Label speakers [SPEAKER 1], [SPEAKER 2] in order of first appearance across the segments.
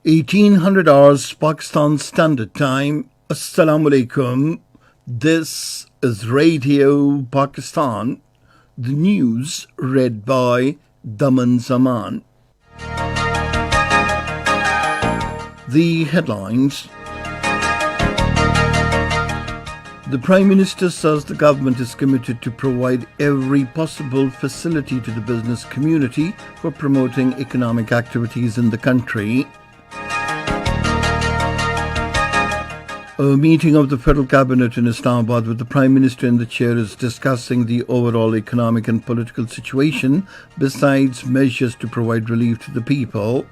[SPEAKER 1] 1800 hours Pakistan Standard Time. Assalamu alaikum. This is Radio Pakistan. The news read by Daman Zaman. The headlines. The Prime Minister says the government is committed to provide every possible facility to the business community for promoting economic activities in the country. A meeting of the Federal Cabinet in Islamabad with the Prime Minister in the chair is discussing the overall economic and political situation, besides measures to provide relief to the people.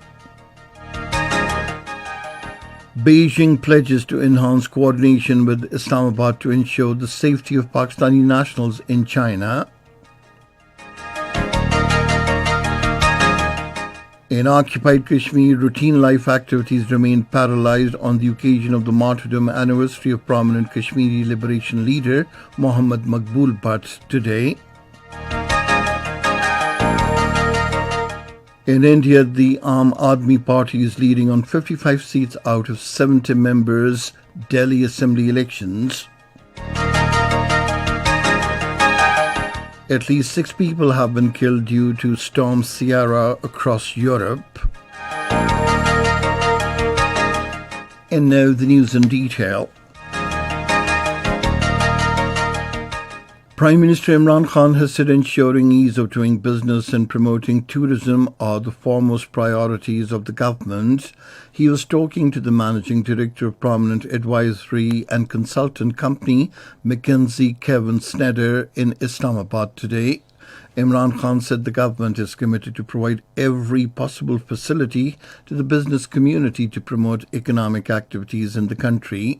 [SPEAKER 1] Beijing pledges to enhance coordination with Islamabad to ensure the safety of Pakistani nationals in China. In occupied Kashmir, routine life activities remain paralysed on the occasion of the martyrdom anniversary of prominent Kashmiri liberation leader Mohammad Maqbool Bhatt today. In India, the Aam Aadmi Party is leading on 55 seats out of 70 members Delhi Assembly elections. At least 6 people have been killed due to Storm Ciara across Europe. And now the news in detail. Prime Minister Imran Khan has said ensuring ease of doing business and promoting tourism are the foremost priorities of the government. He was talking to the managing director of prominent advisory and consultant company McKinsey, Kevin Snyder, in Islamabad today. Imran Khan said the government is committed to provide every possible facility to the business community to promote economic activities in the country.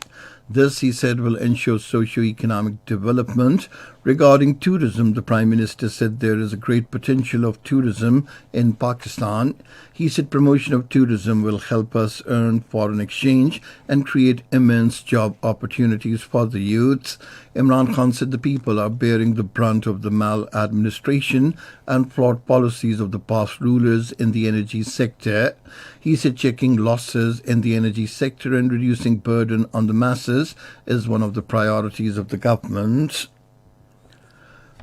[SPEAKER 1] This, he said, will ensure socio-economic development. Regarding tourism, the Prime Minister said there is a great potential of tourism in Pakistan. He said promotion of tourism will help us earn foreign exchange and create immense job opportunities for the youth. Imran Khan said the people are bearing the brunt of the maladministration and flawed policies of the past rulers in the energy sector. He said checking losses in the energy sector and reducing burden on the masses is one of the priorities of the government.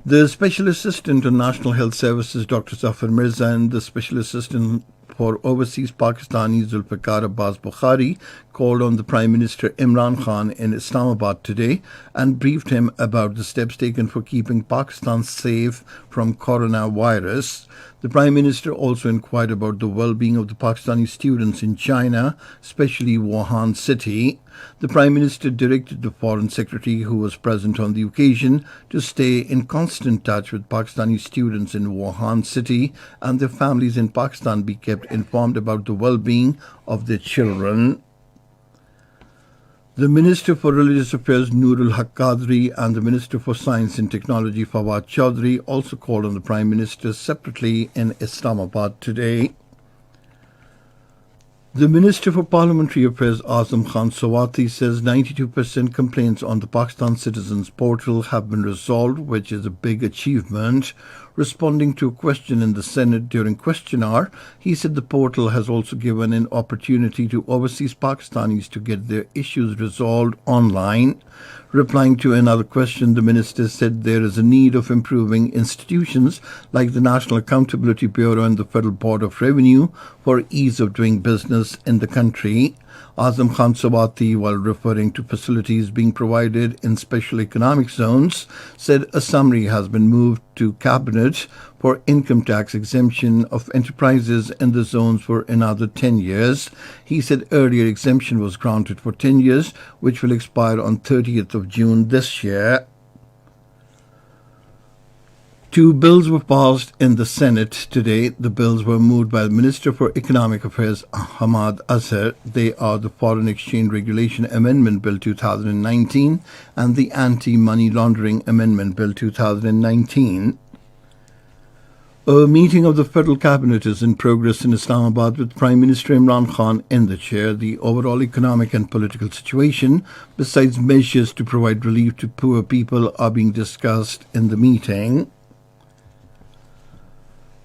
[SPEAKER 1] The Special Assistant on National Health Services, Dr. Zafar Mirza, and the Special Assistant for Overseas Pakistanis, Zulfikar Abbas Bukhari, called on the Prime Minister Imran Khan in Islamabad today and briefed him about the steps taken for keeping Pakistan safe from coronavirus. The Prime Minister also inquired about the well-being of the Pakistani students in China, especially Wuhan city. The Prime Minister directed the Foreign Secretary, who was present on the occasion, to stay in constant touch with Pakistani students in Wuhan city and their families in Pakistan be kept informed about the well-being of their children. The Minister for Religious Affairs Noorul Haq Qadri and the Minister for Science and Technology Fawad Chaudhry also called on the Prime Minister separately in Islamabad today. The Minister for Parliamentary Affairs Azam Khan Sawati says 92% complaints on the Pakistan Citizens Portal have been resolved, which is a big achievement. Responding to a question in the Senate during question hour, he said the portal has also given an opportunity to overseas Pakistanis to get their issues resolved online. Replying to another question, the minister said there is a need of improving institutions like the National Accountability Bureau and the Federal Board of Revenue for ease of doing business in the country. Azam Khan Sawati, while referring to facilities being provided in special economic zones, said a summary has been moved to Cabinet for income tax exemption of enterprises in the zones for another 10 years. He said earlier exemption was granted for 10 years, which will expire on 30th of June this year. 2 bills were passed in the Senate today. The bills were moved by the Minister for Economic Affairs, Hamad Azhar. They are the Foreign Exchange Regulation Amendment Bill 2019 and the Anti-Money Laundering Amendment Bill 2019. A meeting of the Federal Cabinet is in progress in Islamabad with Prime Minister Imran Khan in the chair. The overall economic and political situation, besides measures to provide relief to poor people, are being discussed in the meeting.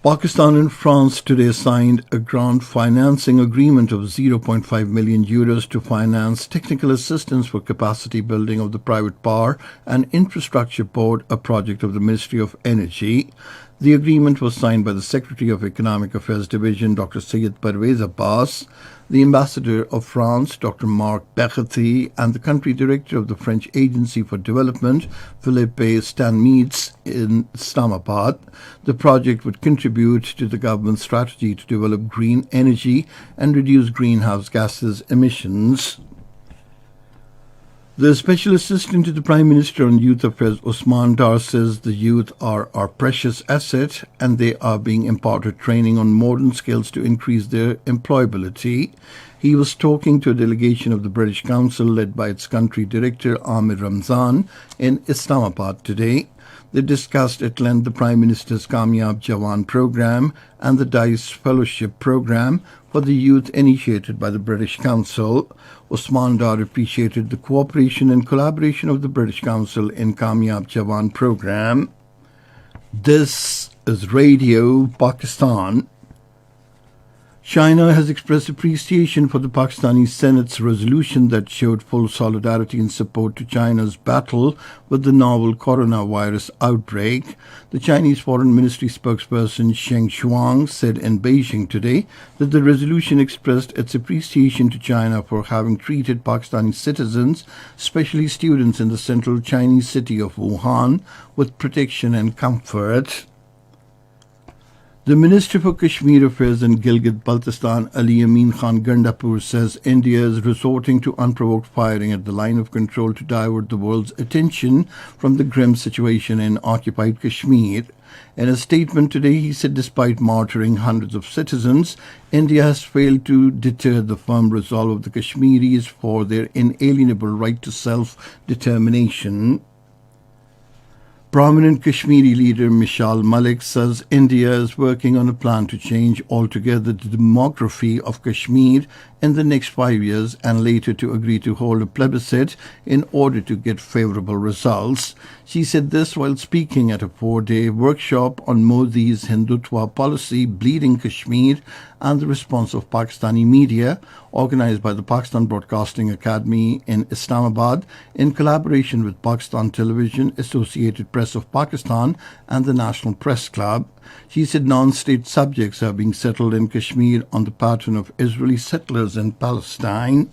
[SPEAKER 1] Pakistan and France today signed a grant financing agreement of €0.5 million to finance technical assistance for capacity building of the Private Power and Infrastructure Board, a project of the Ministry of Energy. The agreement was signed by the Secretary of Economic Affairs Division, Dr. Syed Parvez Abbas, the Ambassador of France, Dr. Marc Bechetty, and the Country Director of the French Agency for Development, Philippe Stanmeets, in Islamabad. The project would contribute to the government's strategy to develop green energy and reduce greenhouse gases emissions. The Special Assistant to the Prime Minister on Youth Affairs, Usman Dar, says the youth are our precious asset and they are being imparted training on modern skills to increase their employability. He was talking to a delegation of the British Council led by its country director, Amin in Islamabad today. They discussed at length the Prime Minister's Kamyab Jawan program and the DICE Fellowship program for the youth initiated by the British Council. Usman Dar appreciated the cooperation and collaboration of the British Council in Kamyab Jawan program. This is Radio Pakistan. China has expressed appreciation for the Pakistani Senate's resolution that showed full solidarity and support to China's battle with the novel coronavirus outbreak. The Chinese Foreign Ministry spokesperson Sheng Shuang said in Beijing today that the resolution expressed its appreciation to China for having treated Pakistani citizens, especially students in the central Chinese city of Wuhan, with protection and comfort. The Minister for Kashmir Affairs and Gilgit-Baltistan, Ali Amin Khan Gandapur, says India is resorting to unprovoked firing at the line of control to divert the world's attention from the grim situation in occupied Kashmir. In a statement today, he said despite martyring hundreds of citizens, India has failed to deter the firm resolve of the Kashmiris for their inalienable right to self-determination. Prominent Kashmiri leader Michel Malik says India is working on a plan to change altogether the demography of Kashmir in the next 5 years and later to agree to hold a plebiscite in order to get favorable results. She said this while speaking at a 4-day workshop on Modi's Hindutva policy, Bleeding Kashmir, and the response of Pakistani media, organized by the Pakistan Broadcasting Academy in Islamabad in collaboration with Pakistan Television, Associated Press of Pakistan, and the National Press Club. She said non-state subjects are being settled in Kashmir on the pattern of Israeli settlers in Palestine.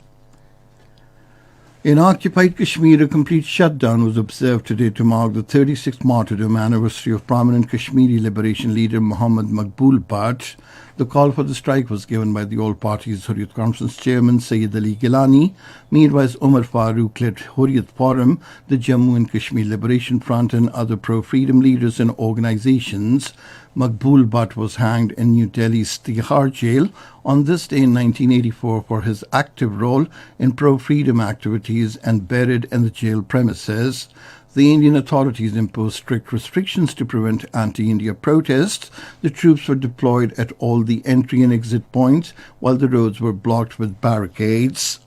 [SPEAKER 1] In occupied Kashmir, a complete shutdown was observed today to mark the 36th martyrdom anniversary of prominent Kashmiri liberation leader Muhammad Maqbool Bhatt. The call for the strike was given by the All Parties Hurriyat Conference Chairman Sayyid Ali Gilani. Meanwhile, Umar Farooq led Hurriyat Forum, the Jammu and Kashmir Liberation Front, and other pro-freedom leaders and organizations. Maqbool Bhatt was hanged in New Delhi's Tihar jail on this day in 1984 for his active role in pro-freedom activities and buried in the jail premises. The Indian authorities imposed strict restrictions to prevent anti-India protests. The troops were deployed at all the entry and exit points while the roads were blocked with barricades.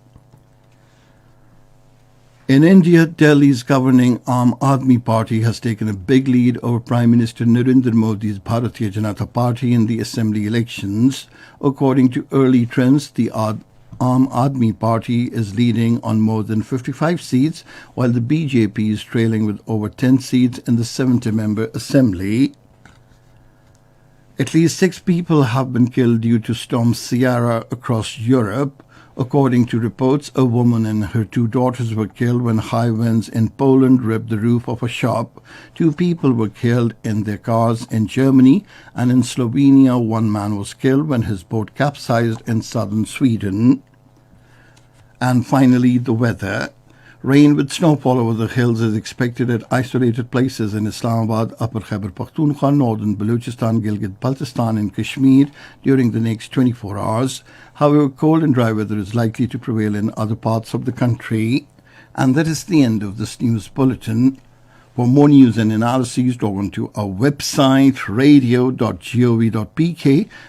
[SPEAKER 1] In India, Delhi's governing Aam Aadmi Party has taken a big lead over Prime Minister Narendra Modi's Bharatiya Janata Party in the assembly elections. According to early trends, the Aam Aadmi Party is leading on more than 55 seats, while the BJP is trailing with over 10 seats in the 70-member assembly. At least 6 people have been killed due to Storm Ciara across Europe. According to reports, a woman and her 2 daughters were killed when high winds in Poland ripped the roof of a shop. 2 people were killed in their cars in Germany, and in Slovenia 1 man was killed when his boat capsized in southern Sweden. And finally, the weather. Rain with snowfall over the hills is expected at isolated places in Islamabad, Upper Khyber Pakhtunkhwa, northern Balochistan, Gilgit-Baltistan and Kashmir during the next 24 hours. However, cold and dry weather is likely to prevail in other parts of the country. And that is the end of this news bulletin. For more news and analyses, log on to our website, radio.gov.pk,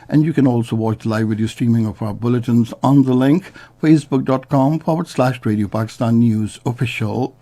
[SPEAKER 1] and you can also watch the live video streaming of our bulletins on the link facebook.com/Radio Pakistan News Official.